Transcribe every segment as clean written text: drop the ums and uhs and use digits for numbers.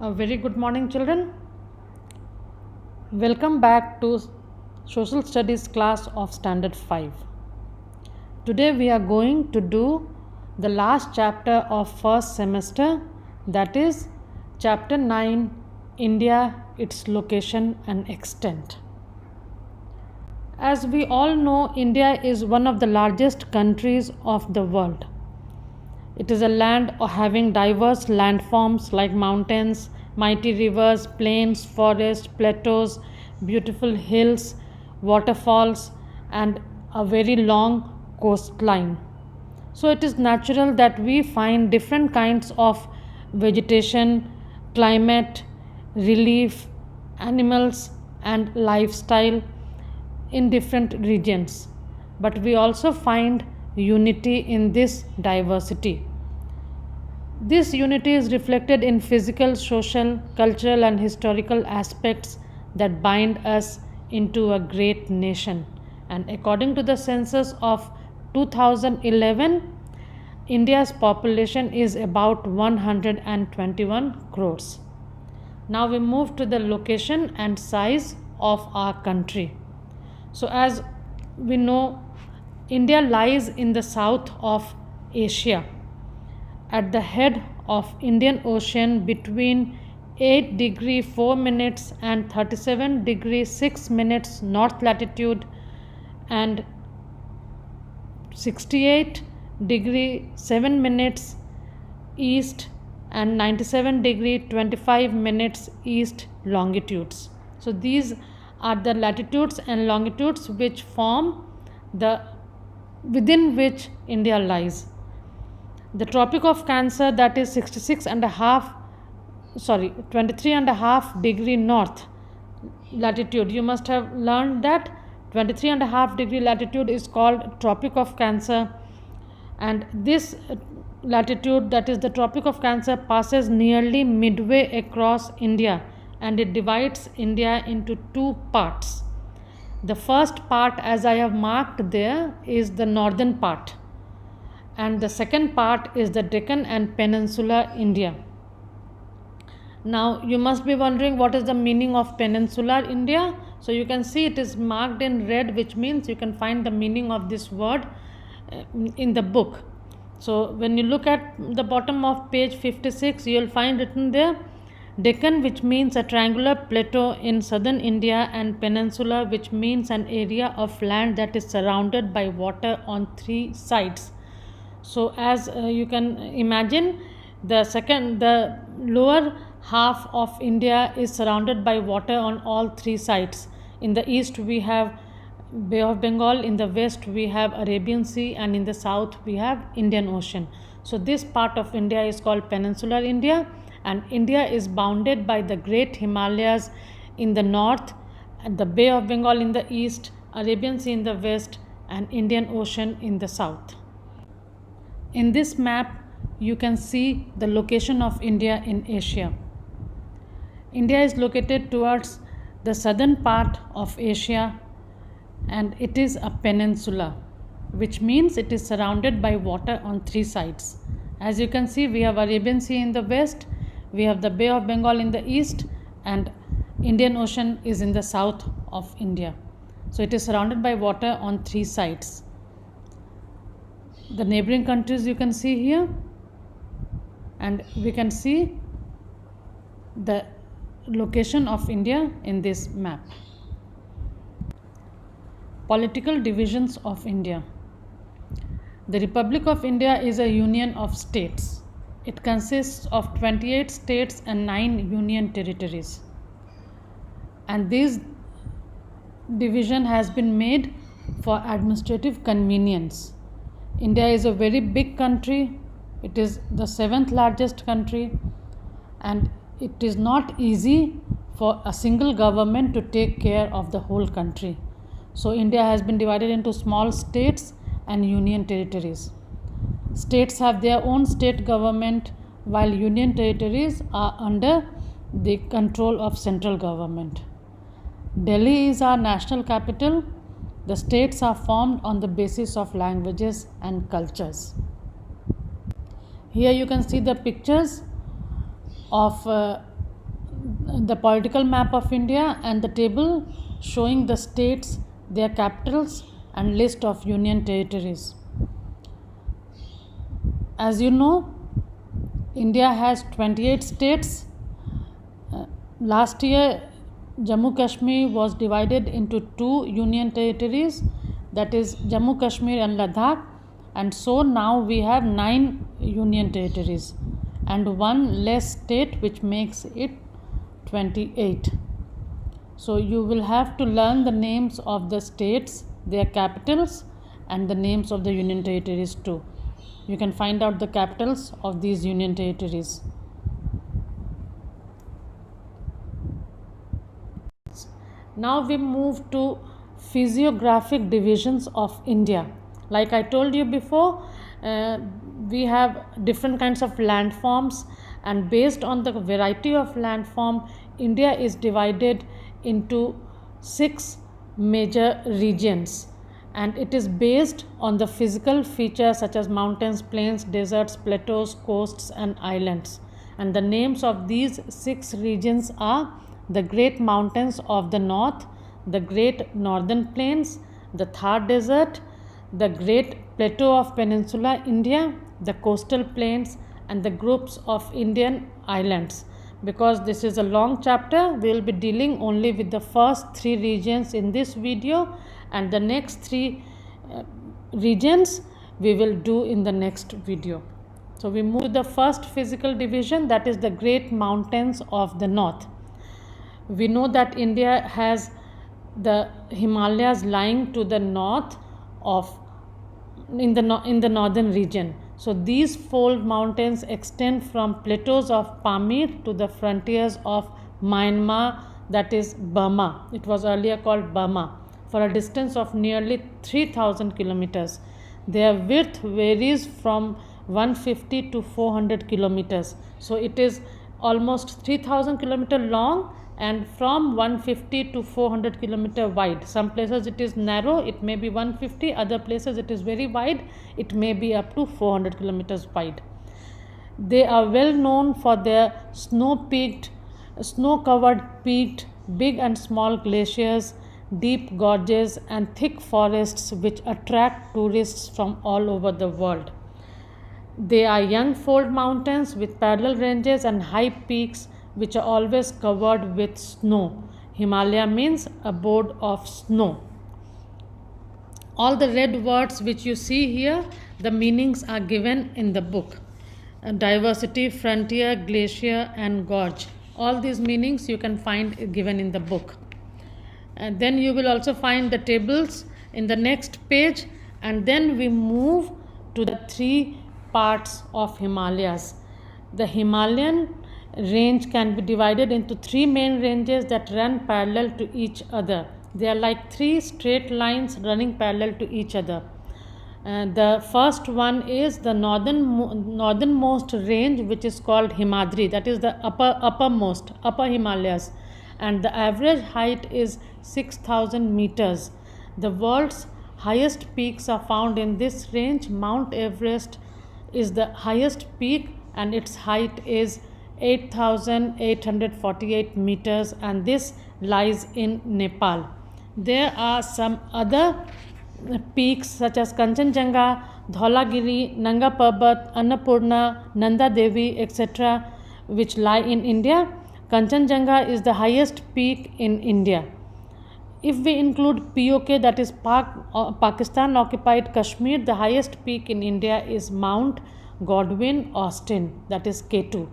A very good morning, children. Welcome back to Social Studies class of Standard 5. Today we are going to do the last chapter of first semester, that is chapter 9, India, its location and extent. As we all know, India is one of the largest countries of the world. It is a land having diverse landforms like mountains, mighty rivers, plains, forests, plateaus, beautiful hills, waterfalls, and a very long coastline. So it is natural that we find different kinds of vegetation, climate, relief, animals, and lifestyle in different regions. But we also find unity in this diversity. This unity is reflected in physical, social, cultural, and historical aspects that bind us into a great nation. And according to the census of 2011, India's population is about 121 crores. Now we move to the location and size of our country. So, as we know, India lies in the south of Asia, at the head of Indian Ocean between 8 degree 4 minutes and 37 degree 6 minutes north latitude and 68 degree 7 minutes east and 97 degree 25 minutes east longitudes. So these are the latitudes and longitudes which form the within which India lies. The Tropic of Cancer, that is 23 and a half degree north latitude. You must have learned that 23 and a half degree latitude is called Tropic of Cancer, and this latitude, that is the Tropic of Cancer, passes nearly midway across India, and it divides India into two parts. The first part, as I have marked there, is the northern part, and the second part is the Deccan and Peninsular India. Now you must be wondering what is the meaning of Peninsular India. So you can see it is marked in red, which means you can find the meaning of this word in the book. So when you look at the bottom of page 56, you will find written there Deccan, which means a triangular plateau in southern India, and Peninsula, which means an area of land that is surrounded by water on three sides. So as you can imagine, the lower half of India is surrounded by water on all three sides. In the east we have Bay of Bengal, in the west we have Arabian Sea, and in the south we have Indian Ocean. So this part of India is called Peninsular India, and India is bounded by the Great Himalayas in the north, and the Bay of Bengal in the east, Arabian Sea in the west, and Indian Ocean in the south. In this map, you can see the location of India in Asia. India is located towards the southern part of Asia, and it is a peninsula, which means it is surrounded by water on three sides. As you can see, we have Arabian Sea in the west, we have the Bay of Bengal in the east, and Indian Ocean is in the south of India. So it is surrounded by water on three sides. The neighboring countries you can see here, and we can see the location of India in this map. Political divisions of India. The Republic of India is a union of states. It consists of 28 states and 9 union territories. And this division has been made for administrative convenience. India is a very big country. It is the 7th largest country, and it is not easy for a single government to take care of the whole country. So India has been divided into small states and union territories. States have their own state government, while union territories are under the control of central government. Delhi is our national capital. The states are formed on the basis of languages and cultures. Here you can see the pictures of the political map of India and the table showing the states, their capitals, and list of union territories. As you know, India has 28 states. Last year, Jammu Kashmir was divided into two union territories, that is Jammu Kashmir and Ladakh, and so now we have 9 union territories and one less state, which makes it 28. So you will have to learn the names of the states, their capitals, and the names of the union territories too. You can find out the capitals of these union territories. Now we move to physiographic divisions of India. Like I told you before, we have different kinds of landforms, and based on the variety of landform, India is divided into 6 major regions, and it is based on the physical features such as mountains, plains, deserts, plateaus, coasts, and islands. And the names of these 6 regions are the Great Mountains of the North, the Great Northern Plains, the Thar Desert, the Great Plateau of Peninsular India, the Coastal Plains, and the groups of Indian islands. Because this is a long chapter, we will be dealing only with the first 3 regions in this video, and the next 3 regions we will do in the next video. So we move to the first physical division, that is the Great Mountains of the North. We know that India has the Himalayas lying to the north of in the northern region. So these fold mountains extend from plateaus of Pamir to the frontiers of Myanmar, that is Burma. It was earlier called Burma, for a distance of nearly 3,000 kilometers. Their width varies from 150 to 400 kilometers. So it is almost 3,000 kilometer long and from 150 to 400 kilometer wide. Some places it is narrow, it may be 150, other places it is very wide, it may be up to 400 kilometers wide. They are well known for their snow-covered peaked, big and small glaciers, deep gorges, and thick forests which attract tourists from all over the world. They are young fold mountains with parallel ranges and high peaks which are always covered with snow. Himalaya means abode of snow. All the red words which you see here, the meanings are given in the book. Diversity, frontier, glacier, and gorge. All these meanings you can find given in the book. And then you will also find the tables in the next page, and then we move to the 3 parts of Himalayas. The Himalayan range can be divided into 3 main ranges that run parallel to each other. They are like 3 straight lines running parallel to each other. The first one is the northernmost range, which is called Himadri, that is the upper Himalayas, and the average height is 6,000 meters. The world's highest peaks are found in this range. Mount Everest is the highest peak and its height is 8,848 meters, and this lies in Nepal. There are some other peaks such as Kanchenjunga, Dhaulagiri, Nanga Parbat, Annapurna, Nanda Devi, etc., which lie in India. Kanchenjunga is the highest peak in India. If we include POK, that is Pakistan occupied Kashmir, the highest peak in India is Mount Godwin Austen, that is K2.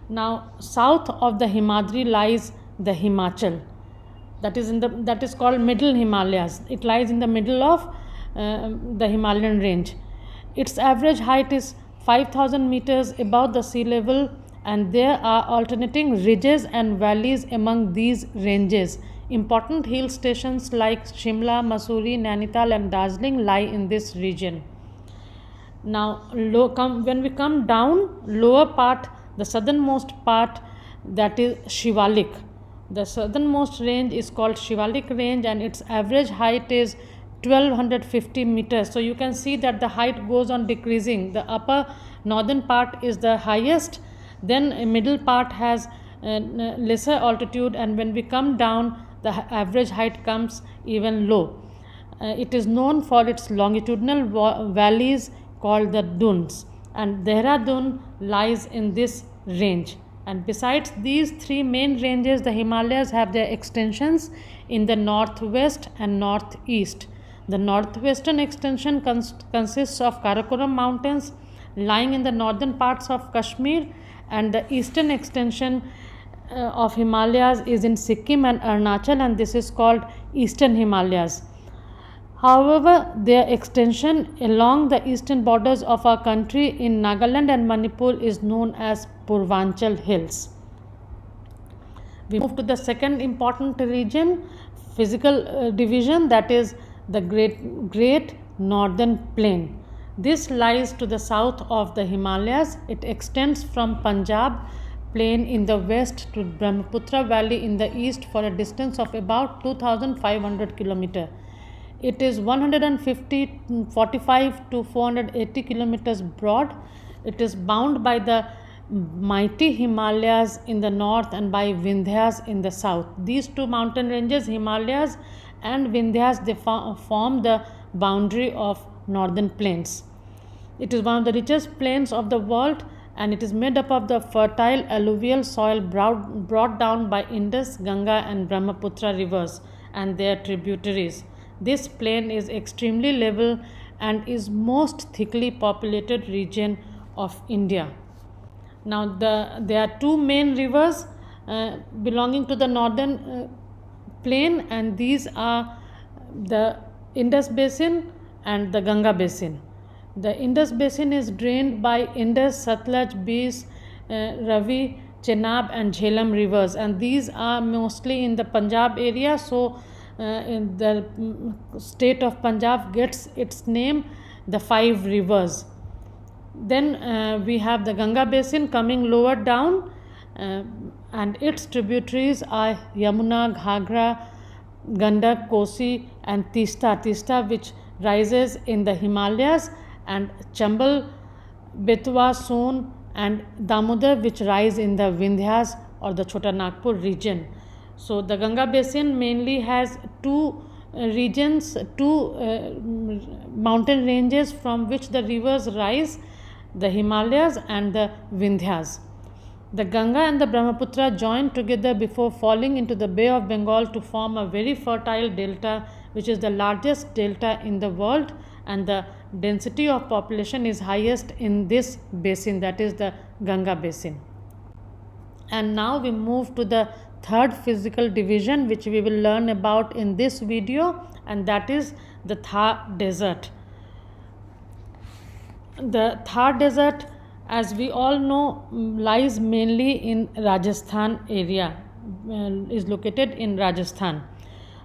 Now south of the Himadri lies the Himachal, that is called Middle Himalayas. It lies in the middle of the Himalayan range. Its average height is 5,000 meters above the sea level, and there are alternating ridges and valleys among these ranges. Important hill stations like Shimla, Mussoorie, Nainital, and Darjeeling lie in this region. Now when we come down, lower part, the southernmost part, that is Shivalik. The southernmost range is called Shivalik range, and its average height is 1250 meters. So you can see that the height goes on decreasing. The upper northern part is the highest, Then a middle part has lesser altitude, and when we come down, the average height comes even low. It is known for its longitudinal valleys called the dunes, and Dehradun lies in this range. And besides these three main ranges, the Himalayas have their extensions in the northwest and northeast. The northwestern extension consists of Karakoram Mountains lying in the northern parts of Kashmir, and the eastern extension of Himalayas is in Sikkim and Arunachal, and this is called Eastern Himalayas. However, their extension along the eastern borders of our country in Nagaland and Manipur is known as Purvanchal Hills. We move to the second important region, physical division, that is the Great Northern Plain. This lies to the south of the Himalayas. It extends from Punjab plain in the west to Brahmaputra Valley in the east for a distance of about 2,500 km. It is 145 to 480 kilometers broad. It is bound by the mighty Himalayas in the north and by Vindhyas in the south. These two mountain ranges, Himalayas and Vindhyas, they form the boundary of northern plains. It is one of the richest plains of the world, and it is made up of the fertile alluvial soil brought down by Indus, Ganga and Brahmaputra rivers and their tributaries. This plain is extremely level and is most thickly populated region of India. Now there are two main rivers belonging to the northern plain, and these are the Indus Basin and the Ganga Basin. The Indus Basin is drained by Indus, Satluj, Beas, Ravi, Chenab and Jhelum rivers, and these are mostly in the Punjab area. So in the state of Punjab gets its name, the five rivers. Then we have the Ganga Basin coming lower down, and its tributaries are Yamuna, Ghagra, Gandak, Kosi and Tista, which rises in the Himalayas, and Chambal, Betwa, Son and Damodar, which rise in the Vindhyas or the Chota Nagpur region. So the Ganga Basin mainly has two mountain ranges from which the rivers rise, the Himalayas and the Vindhyas. The Ganga and the Brahmaputra join together before falling into the Bay of Bengal to form a very fertile delta, which is the largest delta in the world, and the density of population is highest in this basin, that is the Ganga Basin. And now we move to the third physical division, which we will learn about in this video, and that is the Thar Desert. The Thar Desert, as we all know, lies mainly in Rajasthan area, is located in Rajasthan.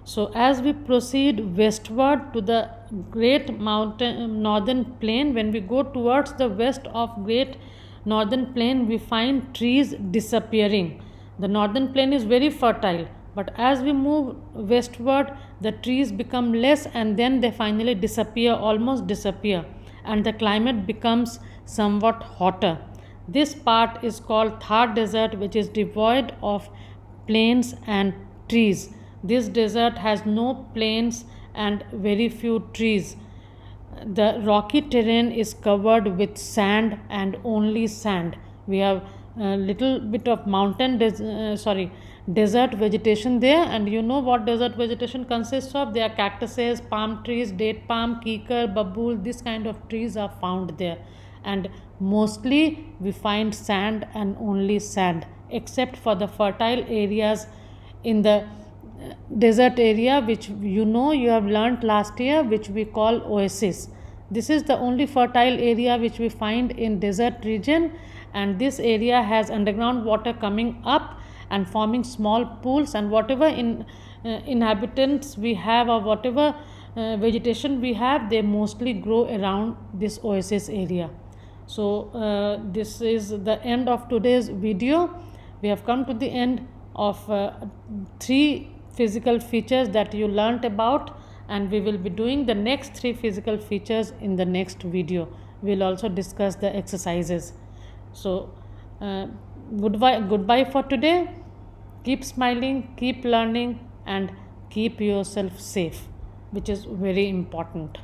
So as we proceed westward to the Great Northern Plain, when we go towards the west of Great Northern Plain, we find trees disappearing. The northern plain is very fertile, but as we move westward, the trees become less and then they finally disappear, almost disappear, and the climate becomes somewhat hotter. This part is called Thar Desert, which is devoid of plains and trees. This desert has no plains and very few trees. The rocky terrain is covered with sand and only sand. We have a little bit of desert vegetation there, and you know what desert vegetation consists of. There are cactuses, palm trees, date palm, kikar, babool, this kind of trees are found there, and mostly we find sand and only sand, except for the fertile areas in the desert area, which you have learnt last year, which we call oasis. This is the only fertile area which we find in desert region, and this area has underground water coming up and forming small pools, and whatever inhabitants we have or whatever vegetation we have, they mostly grow around this oasis area. So this is the end of today's video. We have come to the end of three physical features that you learnt about, and we will be doing the next three physical features in the next video. We will also discuss the exercises. So goodbye for today. Keep smiling, keep learning, and keep yourself safe, which is very important.